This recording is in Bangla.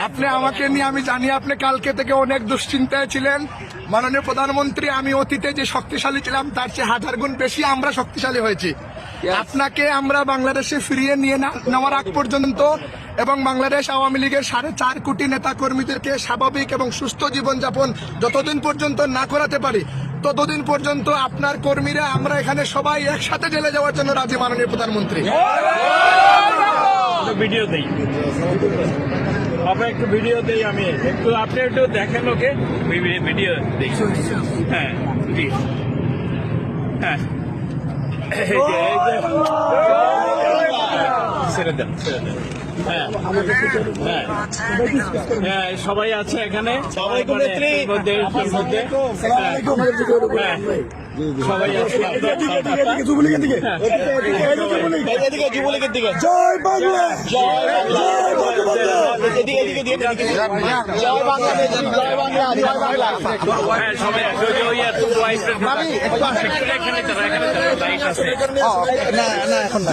আপনি আমাকে নিয়ে আমি জানি আপনি কালকে থেকে অনেক দুশ্চিন্তায় ছিলেন। মাননীয় প্রধানমন্ত্রী, আমি অতীতে যে শক্তিশালী ছিলাম তার চেয়ে 1000 গুণ বেশি আমরা শক্তিশালী হয়েছি। আপনাকে আমরা বাংলাদেশে ফিরিয়ে নিয়ে নেওয়ার আগ পর্যন্ত এবং বাংলাদেশ আওয়ামী লীগের 4.5 কোটি নেতা কর্মীদেরকে স্বাভাবিক এবং সুস্থ জীবনযাপন যতদিন পর্যন্ত না করাতে পারি ততদিন পর্যন্ত আপনার কর্মীরা আমরা এখানে সবাই একসাথে জেলে যাওয়ার জন্য রাজি। মাননীয় প্রধানমন্ত্রী, ভিডিও দেই, একটু ভিডিও দেই, আমি একটু আপনি একটু দেখেন, ওকে ভিডিও দেই। হ্যাঁ হ্যাঁ, ছেড়ে দেন। হ্যাঁ হ্যাঁ, সবাই আছে এখানে, সবাই আছে, যুবলীগের দিকে। জয় বাংলা, জয় বাংলা, জয় বাংলা। সবাই এখন